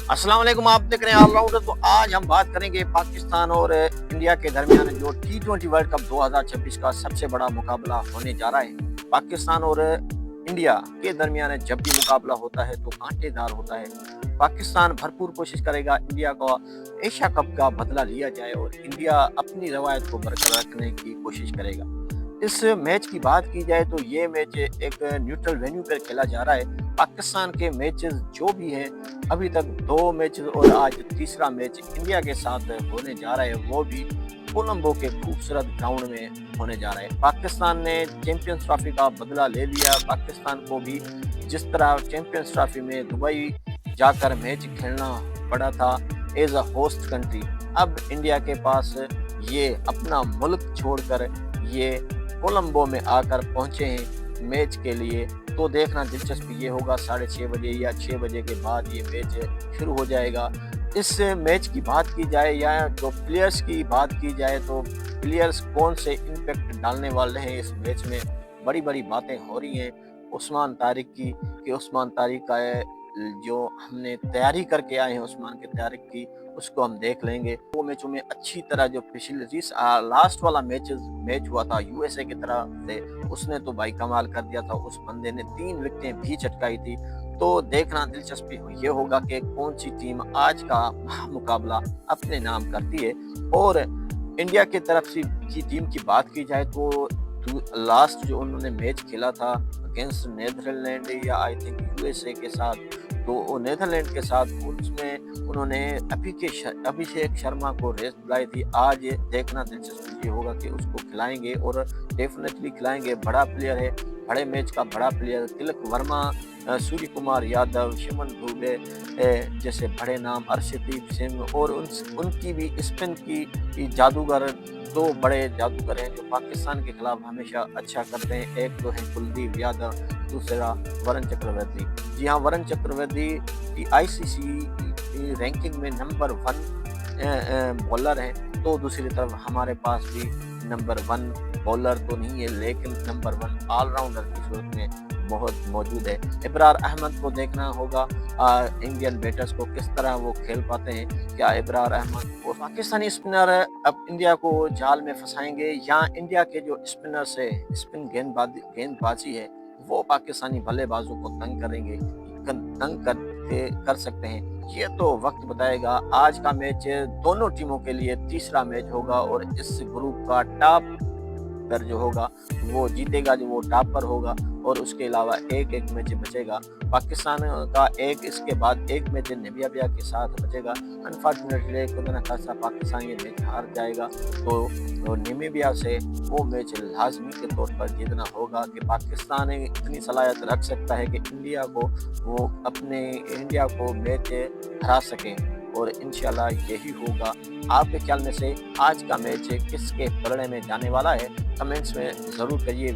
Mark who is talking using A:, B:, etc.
A: अस्सलाम वालेकुम, आप देख रहे हैं ऑलराउंडर। तो आज हम बात करेंगे पाकिस्तान और इंडिया के दरमियान जो T20 वर्ल्ड कप 2026 का सबसे बड़ा मुकाबला होने जा रहा है। पाकिस्तान और इंडिया के दरमियान जब भी मुकाबला होता है तो कांटेदार होता है। पाकिस्तान भरपूर कोशिश करेगा इंडिया का एशिया कप का बदला लिया जाए और इंडिया अपनी रवायत को बरकरार रखने की कोशिश करेगा। इस मैच की बात की जाए तो ये मैच एक न्यूट्रल वेन्यू पर खेला जा रहा है। पाकिस्तान के मैचेस जो भी हैं अभी तक 2 मैच और आज तीसरा मैच इंडिया के साथ होने जा रहा है, वो भी कोलंबो के खूबसूरत ग्राउंड में होने जा रहा है। पाकिस्तान ने चैंपियंस ट्रॉफी का बदला ले लिया। पाकिस्तान को भी जिस तरह चैंपियंस ट्रॉफी में दुबई जाकर मैच खेलना पड़ा था एज अ होस्ट कंट्री, अब इंडिया के पास ये अपना मुल्क छोड़कर ये कोलंबो में आकर पहुंचे हैं मैच के लिए। तो देखना दिलचस्प ये होगा 6:30 बजे या 6 बजे के बाद ये मैच शुरू हो जाएगा। इस मैच की बात की जाए या जो प्लेयर्स की बात की जाए तो प्लेयर्स कौन से इम्पैक्ट डालने वाले हैं इस मैच में, बड़ी बड़ी बातें हो रही हैं उस्मान तारिक की कि उस्मान तारिक का जो हमने तैयारी करके आए हैं उस्मान की तारिक की, उसको हम देख लेंगे। वो मैचों में अच्छी तरह जो पिछले लास्ट वाला मैच हुआ था यूएसए की तरफ से, उसने तो भाई कमाल कर दिया था। उस बंदे ने 3 विकेटें भी चटकाई थी। तो देखना दिलचस्पी ये होगा कि कौन सी टीम आज का मुकाबला अपने नाम करती है। और इंडिया की तरफ से की टीम की बात की जाए तो लास्ट जो उन्होंने मैच खेला था अगेंस्ट नेदरलैंड या आई थिंक यूएसए के साथ, तो नेदरलैंड के साथ उसमें उन्होंने अभिषेक शर्मा को रेस्ट दिलाई थी। आज देखना दिलचस्प ये होगा कि उसको खिलाएंगे और डेफिनेटली खिलाएंगे। बड़ा प्लेयर है, बड़े मैच का बड़ा प्लेयर तिलक वर्मा, सूर्य कुमार यादव, शिमन दुबे जैसे बड़े नाम, अर्शदीप सिंह और उनकी भी स्पिन की जादूगर, 2 बड़े जादूगर हैं जो पाकिस्तान के खिलाफ हमेशा अच्छा करते हैं। एक तो है कुलदीप यादव, दूसरा वरुण चक्रवर्ती। जी हाँ, वरुण चक्रवर्ती की आईसीसी रैंकिंग में नंबर 1 बॉलर हैं, तो दूसरी तरफ हमारे पास भी नंबर 1 बॉलर तो नहीं है लेकिन नंबर 1 ऑलराउंडर की सूरत में बहुत मौजूद है। इब्रार अहमद को देखना होगा इंडियन बैटर्स को किस तरह वो खेल पाते हैं। क्या इब्रार अहमद और पाकिस्तानी स्पिनर अब इंडिया को जाल में फंसाएंगे या इंडिया के जो स्पिनर्स है स्पिन गेंदबाजी है वो पाकिस्तानी बल्लेबाजों को तंग करेंगे, तंग कर सकते हैं, ये तो वक्त बताएगा। आज का मैच दोनों टीमों के लिए तीसरा मैच होगा और इस ग्रुप का टॉप पर जो होगा वो जीतेगा, जो वो टॉप पर होगा। और उसके अलावा एक मैच बचेगा पाकिस्तान का, इसके बाद एक मैच नामीबिया के साथ बचेगा। अनफॉर्चुनेटली खुदा न खासा पाकिस्तान ये मैच हार जाएगा तो नामीबिया से वो मैच लाजमी के तौर पर जीतना होगा कि पाकिस्तान इतनी सलाहियत रख सकता है कि इंडिया को मैच हरा सके और इंशाल्लाह यही होगा। आपके ख्याल में से आज का मैच किसके पलड़े में जाने वाला है, कमेंट्स में ज़रूर करिए।